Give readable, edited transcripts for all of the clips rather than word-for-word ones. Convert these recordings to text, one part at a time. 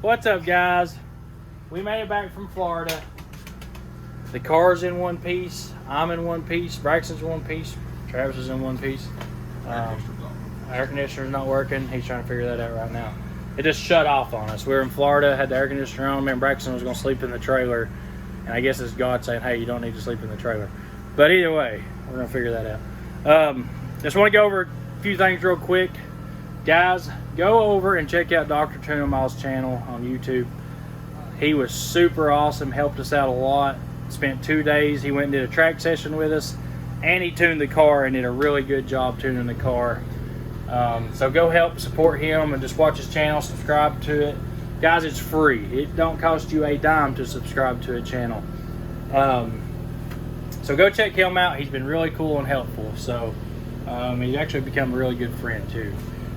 What's up, guys? We made it back from Florida. The car's in one piece. I'm in one piece. Braxton's in one piece. Travis is in one piece. Air conditioner's not working. He's trying to figure that out right now. It just shut off on us. We were in Florida, had the air conditioner on. Me and Braxton was going to sleep in the trailer. And I guess it's God saying, hey, you don't need to sleep in the trailer. But either way, we're going to figure that out. Just want to go over a few things real quick. Guys, go over and check out Dr. Tunamile's channel on YouTube. He was super awesome, helped us out a lot. Spent 2 days. He went and did a track session with us, and he tuned the car and did a really good job tuning the car. So go help support him and just watch his channel, subscribe to it. Guys, it's free. It don't cost you a dime to subscribe to a channel. So go check him out. He's been really cool and helpful. So he's actually become a really good friend too.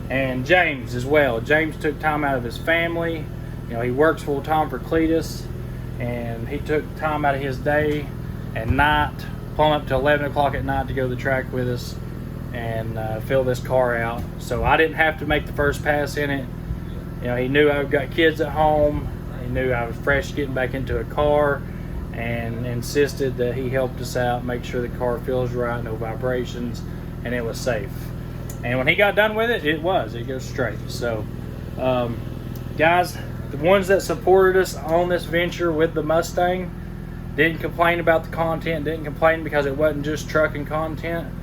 And James as well. James took time out of his family. You know, he works full time for Cletus, and he took time out of his day and night, plumb up to 11 o'clock at night to go to the track with us and fill this car out. So I didn't have to make the first pass in it. You know, he knew I've got kids at home. He knew I was fresh getting back into a car, and insisted that he helped us out, make sure the car feels right, no vibrations, and it was safe. And when he got done with it, it goes straight. So guys, the ones that supported us on this venture with the Mustang didn't complain about the content, didn't complain because it wasn't just trucking content.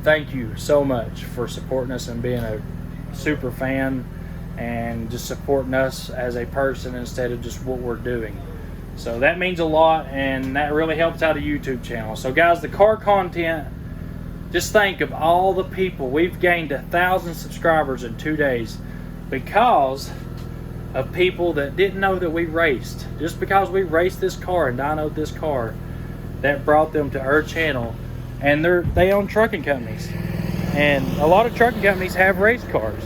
Thank you so much for supporting us and being a super fan and just supporting us as a person instead of just what we're doing. So that means a lot, and that really helps out a YouTube channel. So guys, the car content, just think of all the people. We've gained 1,000 subscribers in 2 days because of people that didn't know that we raced. Just because we raced this car and dynoed this car, that brought them to our channel. And they own trucking companies. And a lot of trucking companies have race cars.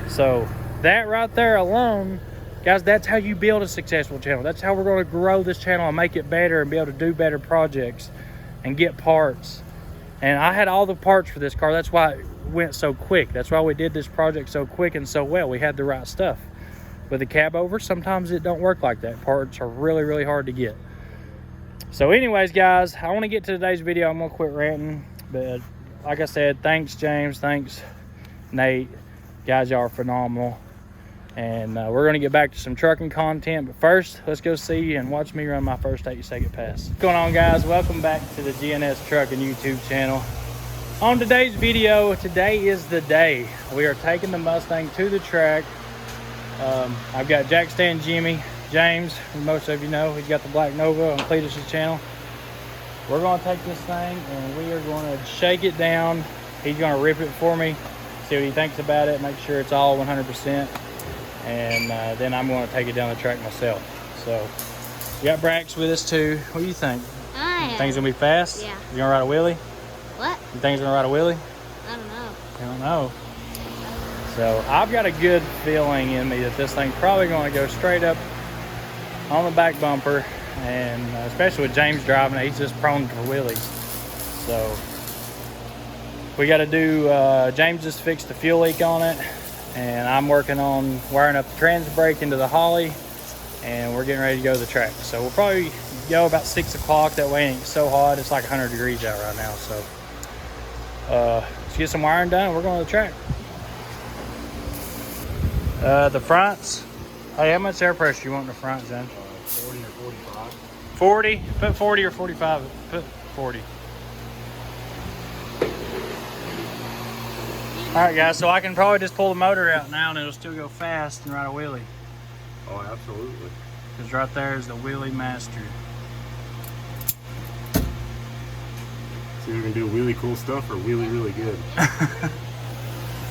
So that right there alone, guys, that's how you build a successful channel. That's how we're going to grow this channel and make it better and be able to do better projects and get parts. And I had all the parts for this car. That's why it went so quick. That's why we did this project so quick and so well. We had the right stuff. With the cab over, sometimes it don't work like that. Parts are really, really hard to get. So anyways, guys, I want to get to today's video. I'm going to quit ranting. But like I said, thanks, James. Thanks, Nate. Guys, y'all are phenomenal. And we're going to get back to some trucking content. But first, let's go see and watch me run my first 8-second pass. What's going on, guys? Welcome back to the GNS Trucking YouTube channel. On today's video, today is the day. We are taking the Mustang to the track. I've got Jack Stan Jimmy, James, who most of you know. He's got the Black Nova on Cletus' channel. We're going to take this thing and we are going to shake it down. He's going to rip it for me, see what he thinks about it, make sure it's all 100%. And then I'm going to take it down the track myself. So, we got Brax with us too. What do you think? You think it's going to be fast? Yeah. You going to ride a wheelie? What? You think it's going to ride a wheelie? I don't know. I don't know. So I've got a good feeling in me that this thing's probably going to go straight up on the back bumper, and especially with James driving it, he's just prone for wheelies. So we got to do, James just fixed the fuel leak on it, and I'm working on wiring up the trans brake into the Holly, and we're getting ready to go to the track. So we'll probably go about 6 o'clock. That way it ain't so hot. It's like 100 degrees out right now. So let's get some wiring done and we're going to the track. The fronts. Hey, how much air pressure you want in the front, Jen? 40 or 45. 40? Put 40 or 45. Put 40. Alright guys, so I can probably just pull the motor out now and it'll still go fast and ride a wheelie. Oh, absolutely. Because right there is the wheelie master. So you're going to do really cool stuff or really, really good?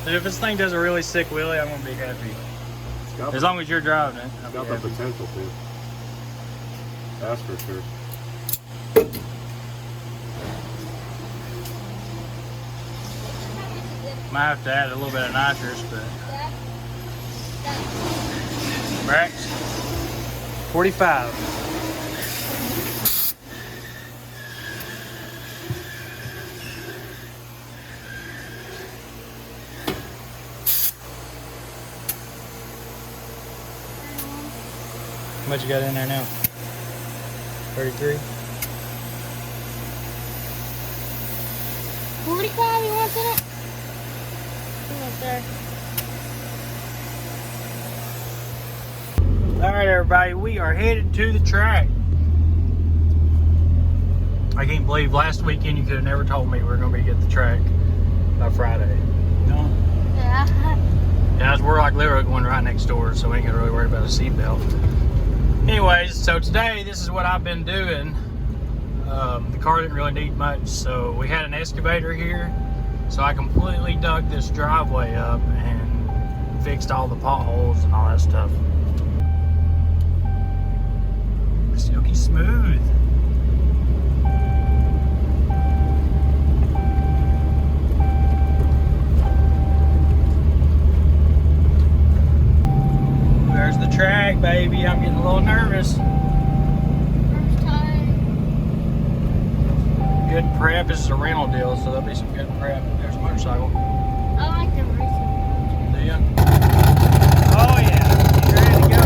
If this thing does a really sick wheelie, I'm going to be happy. As long as you're driving it. It's got the potential to. That's for sure. Might have to add a little bit of nitrous, but... Brax? 45. How much you got in there now? 33? 45, you want in it? Almost there. Alright everybody, we are headed to the track. I can't believe last weekend you could have never told me we were going to be at the track by Friday. No? Yeah. Yeah, we're like literally going right next door, so we ain't got to really worry about a seatbelt. Anyways, so today this is what I've been doing. The car didn't really need much, so we had an excavator here. So I completely dug this driveway up and fixed all the potholes and all that stuff. Silky smooth. There's the track, baby. I'm getting a little nervous. First time. Good prep. This is a rental deal, so there'll be some good prep. There's a motorcycle. I like them racing. Do ya? Oh yeah. You ready to go?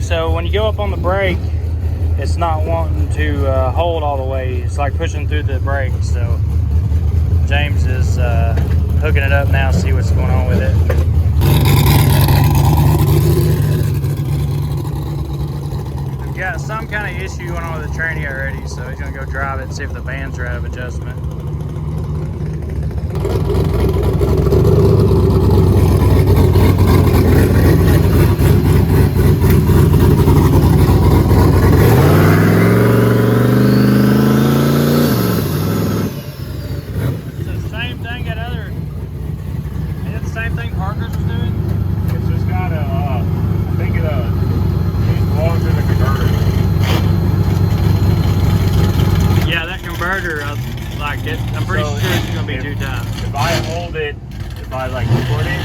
So when you go up on the brake, it's not wanting to hold all the way. It's like pushing through the brakes. So James is hooking it up now, see what's going on with it. We've got some kind of issue going on with the tranny already, so he's gonna go drive it and see if the bands are out of adjustment. I'm pretty sure it's going to be 2 times. If I hold it, if I like put it,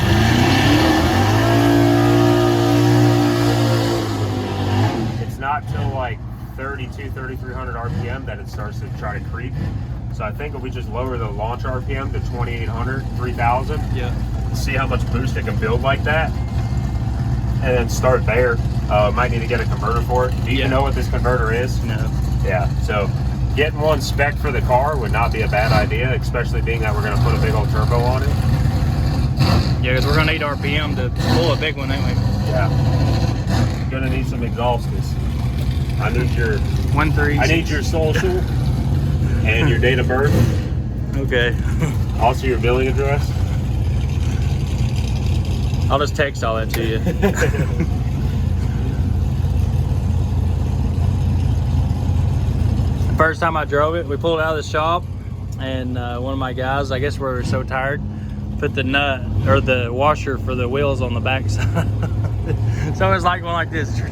it's not till like 3,300 RPM that it starts to try to creep. So I think if we just lower the launch RPM to 2,800, 3,000, yeah, see how much boost it can build like that, and then start there. Might need to get a converter for it. Do you even know what this converter is? No. Yeah, so getting one spec for the car would not be a bad idea, especially being that we're going to put a big old turbo on it. Yeah, because we're going to need RPM to pull a big one, ain't we? Yeah. Going to need some exhaust. I need your 1-3. I need your social and your date of birth. Okay. Also your billing address. I'll just text all that to you. First time I drove it, we pulled it out of the shop, and one of my guys, I guess we were so tired, put the nut or the washer for the wheels on the back side. So it's like going like this. He's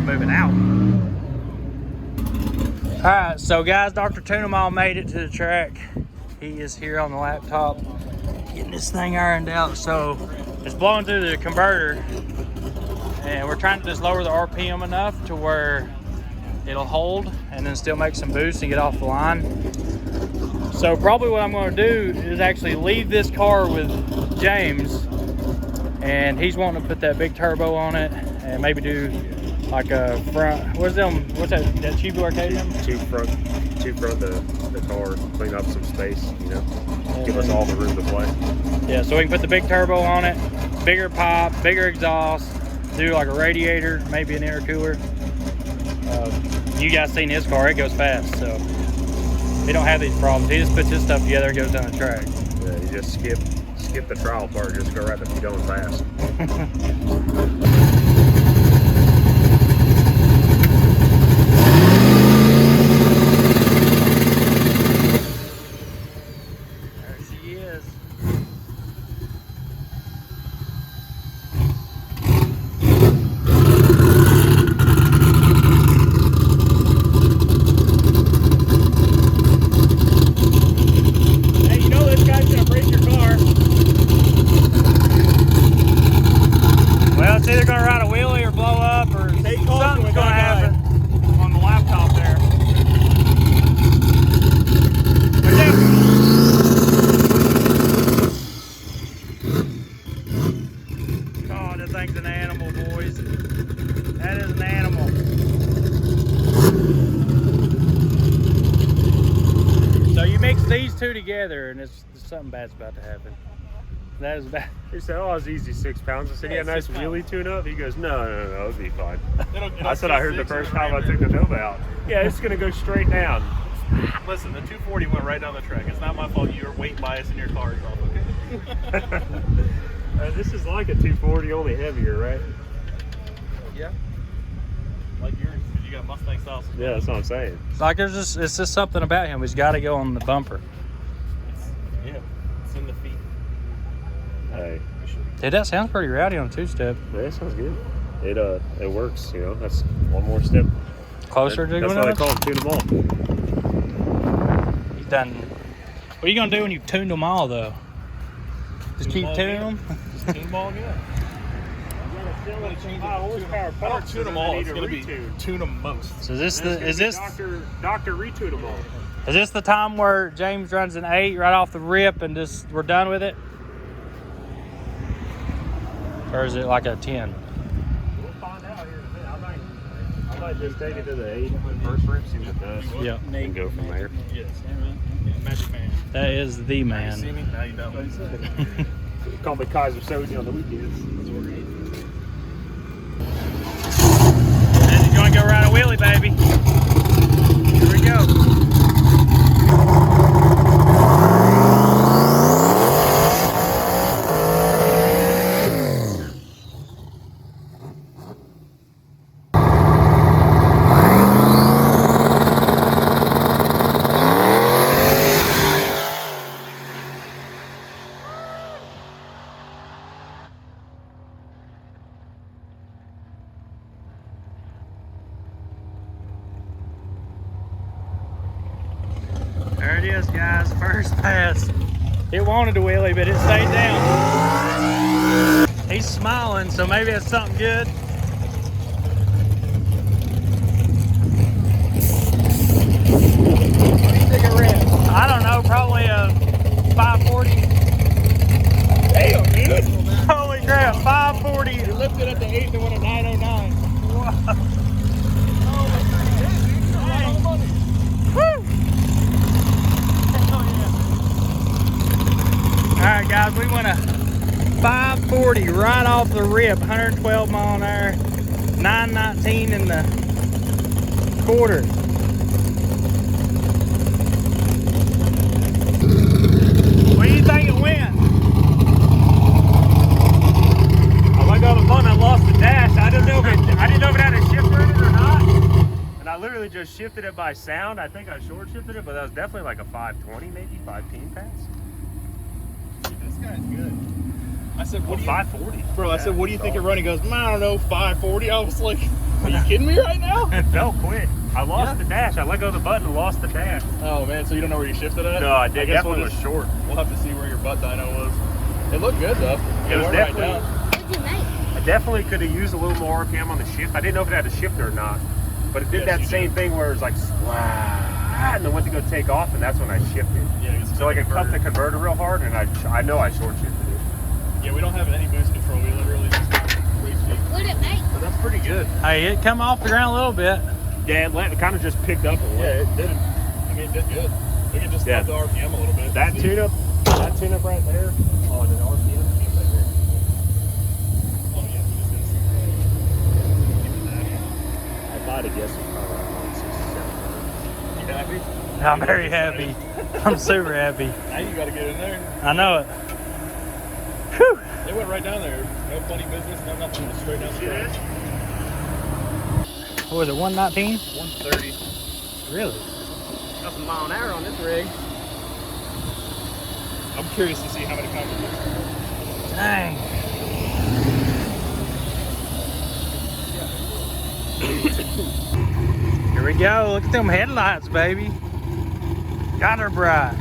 moving out. All right, so guys, Dr. Tunemal made it to the track. He is here on the laptop, getting this thing ironed out. So it's blowing through the converter, and we're trying to just lower the RPM enough to where it'll hold and then still make some boost and get off the line. So probably what I'm going to do is actually leave this car with James and he's wanting to put that big turbo on it and maybe do like a front. What's that cheap arcade them? Two front the car, clean up some space, you know, give us all the room to play. Yeah, so we can put the big turbo on it, bigger pop, bigger exhaust, do like a radiator, maybe an intercooler. You guys seen his car, it goes fast, so he don't have these problems. He just puts his stuff together and goes down the track. Yeah, you just skip the trial part, just go right to going fast. It's either going to ride a wheelie or blow up or something's going to happen on the laptop there. God, this thing's an animal, boys. That is an animal. So you mix these two together and something bad's about to happen. That is bad. He said, "Oh, it's easy, 6 pounds." I said, "Yeah, nice wheelie tune-up." He goes, "No, it'll be fine." I said, "I heard the first time I took the Nova out. Yeah, it's gonna go straight down." Listen, the 240 went right down the track. It's not my fault you're weight bias in your car is off, okay? This is like a 240, only heavier, right? Yeah. Like yours, you got Mustang style. Yeah, that's what I'm saying. Like it's just something about him. He's got to go on the bumper. It's in the feet. Hey, Dude, that sounds pretty rowdy on two-step. yeah, that sounds good. It works, you know. That's one more step. Closer to That's going why up? they call them tune them all. He's done. What are you gonna do when you tuned them all, though? Just keep tuning them? Just tune them all again. High horsepower parts. Tune them all. It's gonna be tune them most. So is this Doctor retune them all? is this the time where James runs an 8 right off the rip and just we're done with it? Or is it like a 10? We'll find out here in a minute. I might just take it to the 8 first rip, see what it does. Yeah. And go from there. Yes, Magic Man. That is the Now you see man. me? Now you don't. Call me Kaiser Soze on the weekends. And you want to go ride a wheelie, baby? Here we go. There it is, guys. First pass. It wanted to wheelie, but it stayed down. He's smiling, so maybe it's something good. What do you think it ran? I don't know, probably a 540. Damn, dude! Holy crap, 540. You lifted at the 8 and went a 909. Whoa. Alright guys, we went a 540 right off the rip, 112 mile an hour, 919 in the quarter. What do you think it went? I let go of the button, I lost the dash. I didn't know if it had a shifter in it or not. And I literally just shifted it by sound. I think I short shifted it, but that was definitely like a 520, maybe 510 pass. This guy's good. I said, what do you... 540. Bro, I said, what do you think it run? He goes, I don't know, 540. I was like, are you kidding me right now? It felt quick. I lost the dash. I let go of the button and lost the dash. Oh, man, so you don't know where you shifted at? No, I did. guess Definitely was short. We'll have to see where your butt dyno was. It looked good, though. It was went definitely... right down. It's nice. I definitely could have used a little more RPM on the shift. I didn't know if it had a shifter or not. But it did Yes, that you same thing where it was like, and then went to go take off, and that's when I shifted. Yeah, So like it cut the converter real hard, and I know I short shifted it. Yeah, we don't have any boost control. We literally just race feet. What did it make? But that's pretty good. Hey, it come off the ground a little bit. Yeah, it kind of just picked up a little. Yeah, it didn't. I mean, it did good. We can just up the RPM a little bit. That tune-up right there on an RPM. Oh, yeah, we just did I might have guessed it's probably around 67. You happy? I'm very happy. I'm super happy. Now you got to get in there. I know it. Whew. It went right down there. No funny business, no nothing. Just straight down the stretch. What was it, 119? 130. Really? Got some mile an hour on this rig. I'm curious to see how many pounds it is. Dang. Here we go. Look at them headlights, baby. Got her bright.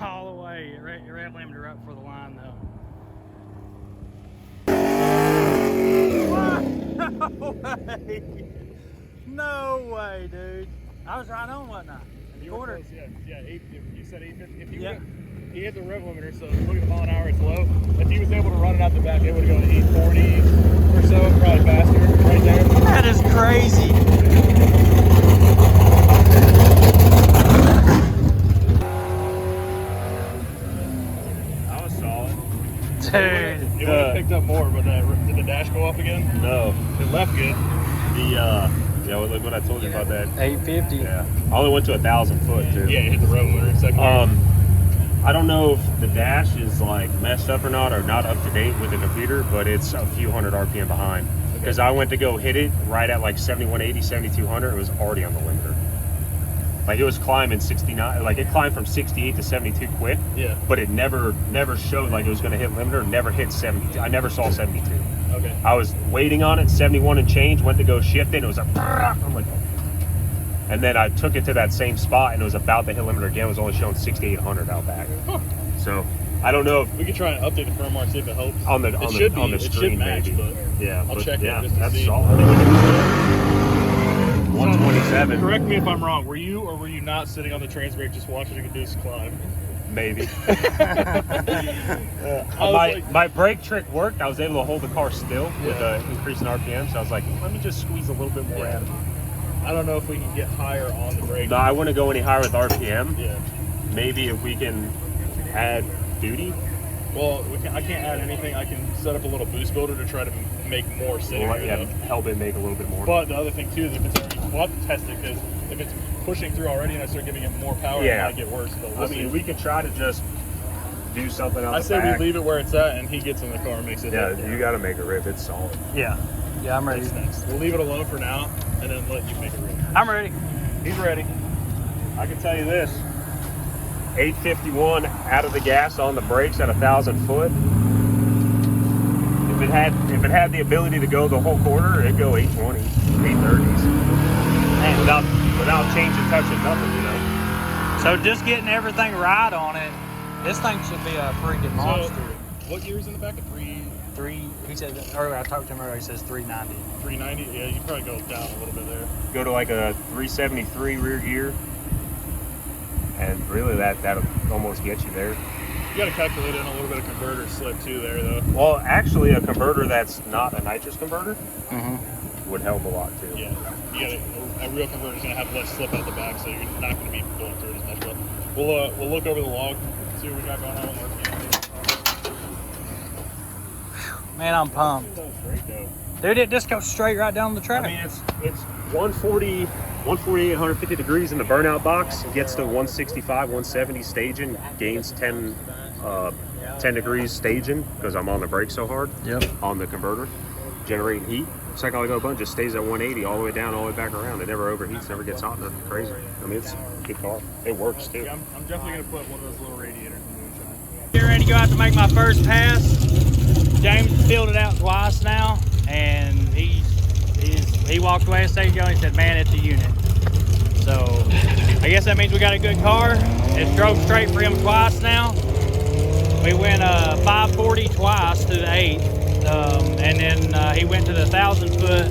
All the way. It ran him right before the line, though. No way! No way, dude. I was right on, wasn't I? You were Quarter. close, yeah. You said 850. If you Yeah. he hit the rev limiter, so look at the mile an hour, it's low. If he was able to run it out the back, it would have gone to 840 or so, probably faster, right there. That is crazy. I was solid. Dude. It would have picked up more, but did the dash go up again? No. It left good. Yeah, look what I told you about that. 850. Yeah. I only went to 1,000 foot too. Yeah, it hit the rev limiter in second gear. I don't know if the dash is like messed up or not up to date with the computer, but it's a few hundred RPM behind. Because I went to go hit it right at like 7180, 7200, it was already on the limiter. Like it was climbing 69, like it climbed from 68 to 72 quick. Yeah. But it never showed like it was going to hit limiter. Never hit 72. I never saw 72. Okay. I was waiting on it, 71 and change. Went to go shift it. And it was like, I'm like, and then I took it to that same spot, and it was about to hit limiter again. It was only showing 6,800 out back. Huh. So I don't know if We could try and update the firmware, see if it helps. on the It on should the, on be- the it should screen match, maybe. but Yeah, I'll but check it yeah, just to that's see. solid. 127 Correct me if I'm wrong. Were you or were you not sitting on the trans brake just watching a Caduce climb? maybe. was like- My brake trick worked. I was able to hold the car still with Yeah. the increase in RPM. So I was like, let me just squeeze a little bit more out of it. I don't know if we can get higher on the brake. No, I wouldn't go any higher with RPM. Yeah. Maybe if we can add duty. Well, I can't add anything. I can set up a little boost builder to try to make more sitting. Well, you yeah, know. help it make a little bit more. But the other thing too is if it's already, we'll have to test it because if it's pushing through already and I start giving it more power, Yeah. it might get worse. But we'll I see. mean, we could try to just do something on I the say back. we leave it where it's at and he gets in the car and makes it. Yeah, hit. you got to make a rip. It's solid. Yeah. Yeah, I'm ready. That's next. We'll leave it alone for now and then let you make it real. I'm ready. He's ready. I can tell you this: 851 out of the gas on the brakes at 1,000 foot. If it had the ability to go the whole quarter, it'd go 820, 830s, and without changing, touching nothing, you know. So just getting everything right on it, this thing should be a freaking monster. What year is in the back of He said earlier, I talked to him earlier, he says 390. 390? Yeah, you probably go down a little bit there. Go to like a 373 rear gear, and really that'll almost get you there. You got to calculate in a little bit of converter slip too there though. Well, actually, a converter that's not a nitrous converter Mm-hmm. would help a lot too. Yeah, you got a real converter is gonna have less slip out the back, so you're not gonna be going through it as much. But we'll look over the log, see what we got going on. Man, I'm pumped. Great though. Dude, it just goes straight right down the track. I mean, it's 148, 150 degrees in the burnout box. It gets to 165, 170 staging, gains 10 degrees staging because I'm on the brake so hard Yep. on the converter, generating heat. Second all go button just stays at 180 all the way down, all the way back around. It never overheats, never gets hot, nothing crazy. I mean, it's a good car. It works too. Yeah, I'm definitely gonna put one of those little radiators in the moonshine. Getting ready to go out to make my first pass. James filled it out twice now, and he walked away a second ago and he said, man, it's a unit. So I guess that means we got a good car. It drove straight for him twice now. We went 540 twice to the 8th. And then he went to the 1,000 foot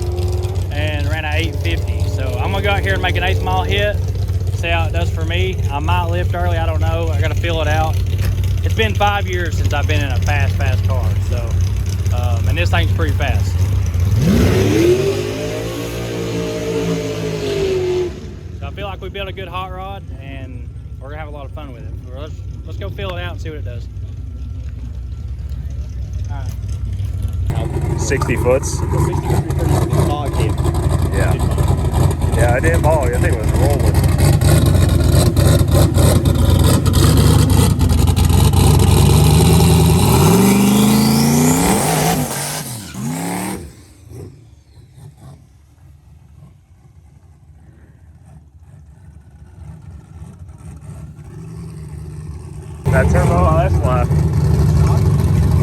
and ran an 850. So I'm gonna go out here and make an 8th mile hit, see how it does for me. I might lift early, I don't know. I gotta feel it out. It's been 5 years since I've been in a fast car. So, and this thing's pretty fast. So I feel like we built a good hot rod and we're gonna have a lot of fun with it. Let's go feel it out and see what it does. All right. 60 foots. 60 would be pretty log came. Yeah. Yeah, I didn't ball. I think it was rolling. That turbo, that's left.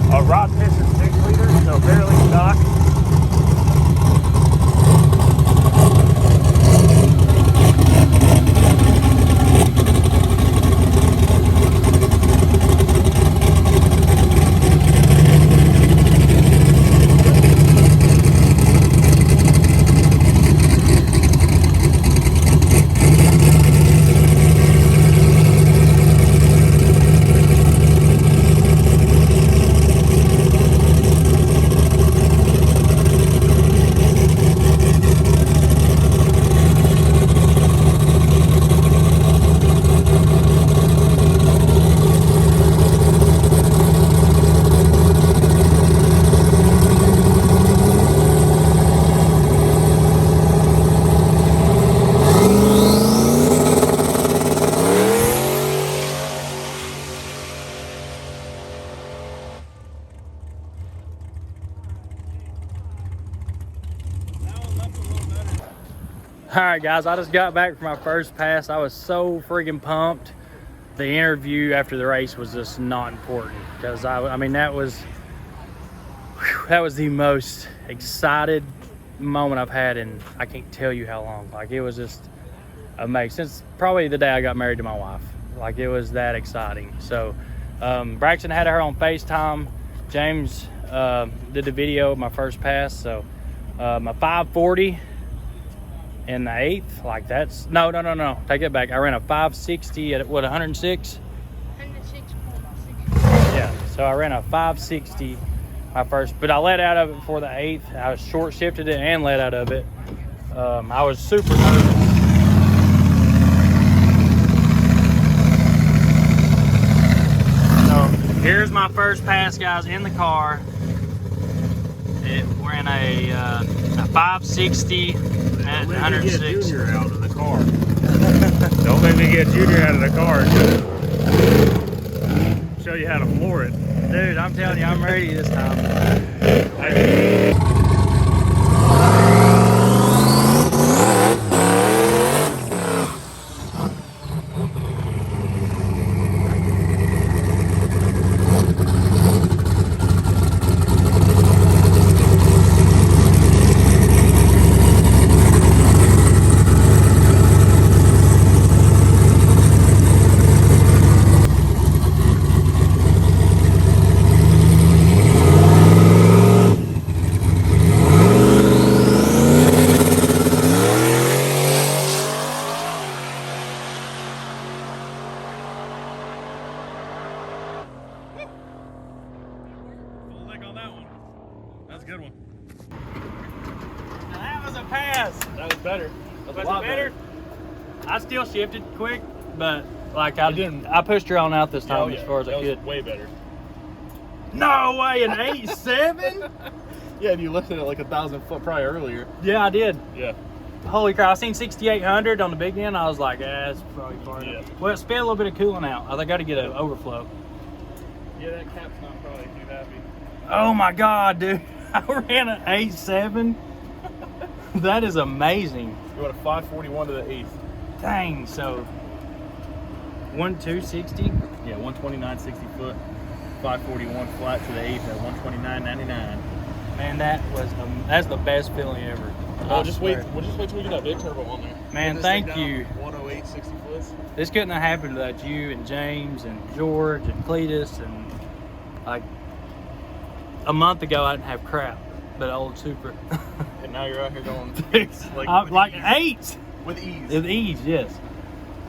A rod piston 6 liters, so barely stock. All right, guys, I just got back from my first pass. I was so freaking pumped. The interview after the race was just not important because I mean, that was the most excited moment I've had in I can't tell you how long. Like, it was just amazing. Since probably the day I got married to my wife. Like, it was that exciting. So Braxton had her on FaceTime. James did the video of my first pass. So my 540 in the 8th, like that's no, take it back. I ran a 560 at what, 106? 106.6. Yeah, so I ran a 560 my first, but I let out of it before the 8th. I was short shifted it and let out of it. I was super nervous. So here's my first pass, guys, in the car. We're in a 560 at 106. Get Junior out of the car. Don't make me get Junior out of the car. Show you how to floor it. Dude, I'm telling you, I'm ready this time. Good one. Now that was a pass. That was better. Was it better? I still shifted quick, but like I pushed her on out this time as far as I could. Way better. No way, an 8.7? Yeah, and you lifted it like 1,000 foot probably earlier. Yeah, I did. Yeah. Holy crap, I seen 6,800 on the big end. I was like, that's probably far enough. Well, it spent a little bit of cooling out. I got to get an overflow. Yeah, that cap's not probably too happy. Oh my God, dude. I ran an 8.7 That is amazing. We went a 541 to the 8th. Dang, so 1,260. Yeah, 129 60 foot, 541 flat to the 8th at 129.99. Man, that's the best feeling ever. Oh, I just swear. wait. We'll just wait till we get that big turbo on there. Man, Get this thank thing down you. 108 60 foots. This couldn't have happened without you and James and George and Cletus, and like a month ago I didn't have crap, but old Super. And now you're out here going like ease. 8 With ease. with ease. Yes,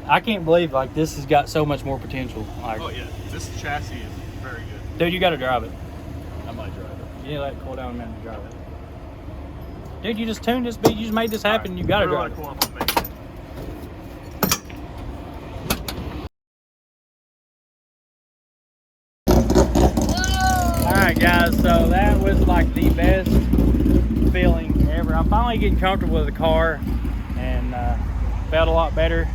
I can't believe like this has got so much more potential. Like, Oh yeah, this chassis is very good. dude, you got to drive it. I might drive it. You need to let it cool down a minute to drive it. Dude, you just tuned this beat. You just made this happen. You got to drive it. Cool up on me. Alright guys, so that was like the best feeling ever. I'm finally getting comfortable with the car and felt a lot better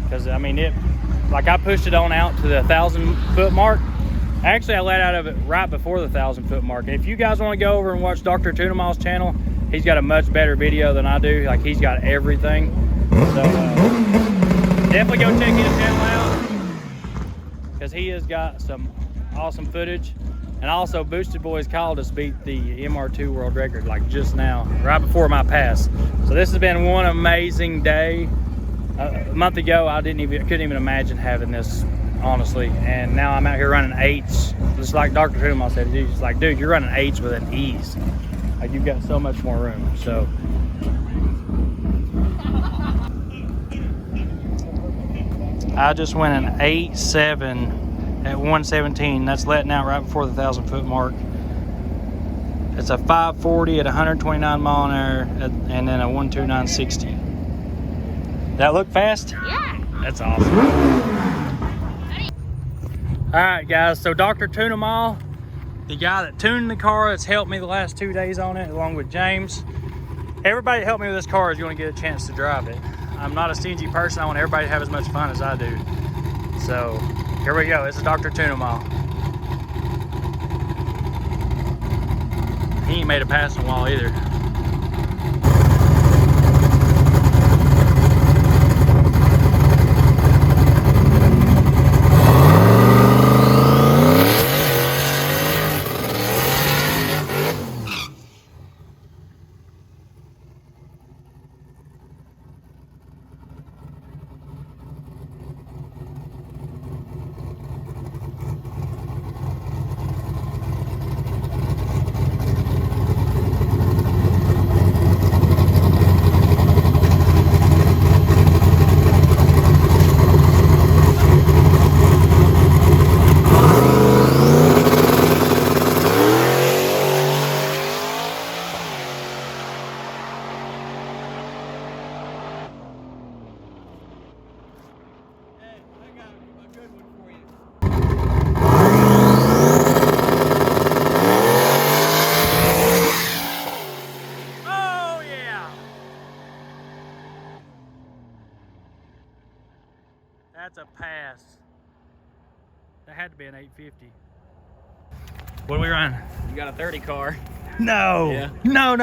because I mean I pushed it on out to the 1,000-foot mark. Actually, I let out of it right before the 1,000-foot mark. And if you guys want to go over and watch Dr. Tuna Miles' channel, he's got a much better video than I do. Like, he's got everything. So definitely go check his channel out because he has got some awesome footage. And also, Boosted Boys called us beat the MR2 world record like just now, right before my pass. So this has been one amazing day. A month ago, I couldn't even imagine having this, honestly. And now I'm out here running 8s, just like Dr. Tuma said. He's like, dude, you're running 8s with an ease. Like, you've got so much more room. So I just went an 8.7 at 117. That's letting out right before the 1,000-foot mark. It's a 540 at 129 mile an hour, and then a 129.60. That look fast? Yeah. That's awesome. All right, guys. So Dr. Tuna Mile, the guy that tuned the car, that's helped me the last 2 days on it, along with James. Everybody that helped me with this car is going to get a chance to drive it. I'm not a stingy person. I want everybody to have as much fun as I do. So here we go. This is Dr. Tuna Mile. He ain't made a pass in a while either. That's a pass. That had to be an 850. What are we running? You got a 30 car. No. Yeah. No.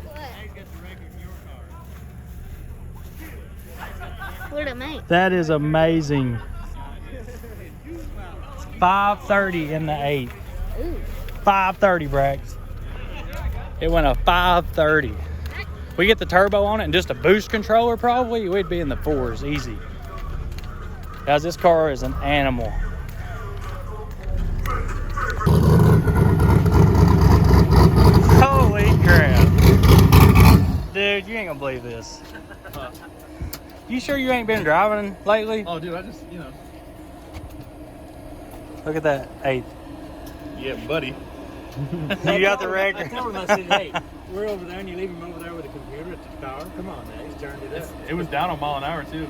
What? What did it make? That is amazing. 530 in the 8. Ooh. 530, Brax. It went a 530. We get the turbo on it and just a boost controller, probably we'd be in the 4s easy. Guys, this car is an animal. Holy crap. Dude, you ain't gonna believe this. You sure you ain't been driving lately? Oh, dude, I just, Look at that 8th. Yeah, buddy. You got the record. I told him, I said, hey, we're over there and you leave him over there with the computer at the car. Come on, man, he's turned it up. It was down a mile an hour, too.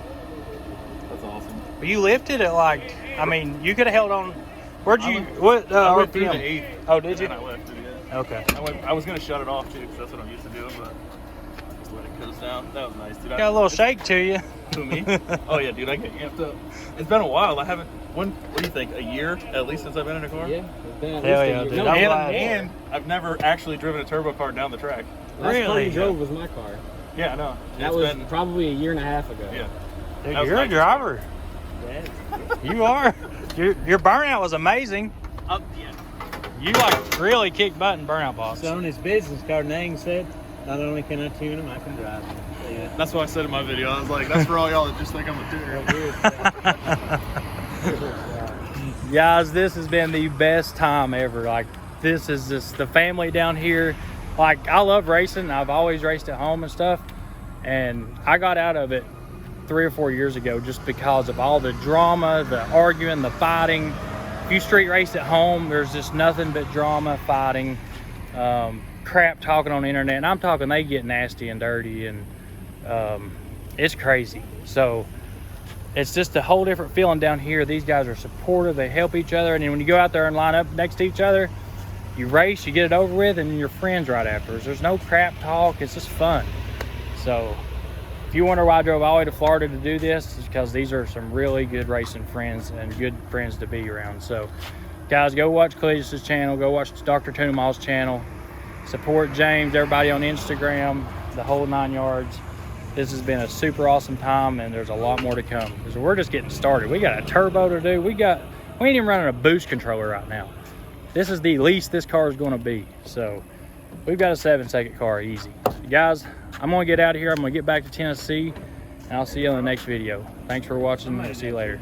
That's awesome. You lifted it like, I mean, you could have held on. Where'd you, I went through the RPM? 8th. Oh, did you? And I left it, yeah. Okay. I was going to shut it off, too, because that's what I'm used to doing, but just let it coast down. That was nice, dude. Got a little shake to you. Who, me? Oh yeah, dude, I get amped up. It's been a while. I haven't. What do you think? A year at least since I've been in a car. Yeah, it's been at Hell least a yeah, year. dude. No, I'm it's glad. been more. And I've never actually driven a turbo car down the track. Last car Really? you drove was my car. Yeah, I know. That It's was been, probably a year and a half ago. yeah. Dude, That was you're a nice. driver. Yeah. You are. Your burnout was amazing. Yeah. You like really kicked butt in burnout box. So on his business card, Nang said, not only can I tune him, I can drive him. Yeah. That's what I said in my video. I was like, that's for all y'all that just think I'm a tuner. Guys, this has been the best time ever. Like, this is just the family down here. Like, I love racing. I've always raced at home and stuff. And I got out of it 3 or 4 years ago just because of all the drama, the arguing, the fighting. If you street race at home, there's just nothing but drama, fighting, crap talking on the internet. And I'm talking they get nasty and dirty, and it's crazy. So it's just a whole different feeling down here. These guys are supportive, they help each other, and then when you go out there and line up next to each other, you race, you get it over with, and you're friends right afterwards. There's no crap talk, it's just fun. So if you wonder why I drove all the way to Florida to do this, it's because these are some really good racing friends and good friends to be around. So guys, go watch Cletus's channel, go watch Dr. Tunamall's channel, support James, everybody on Instagram, the whole 9 yards. This has been a super awesome time, and there's a lot more to come because we're just getting started. We got a turbo to do. We ain't even running a boost controller right now. This is the least this car is going to be. So we've got a 7-second car easy. Guys, I'm going to get out of here. I'm going to get back to Tennessee, and I'll see you on the next video. Thanks for watching. See you later.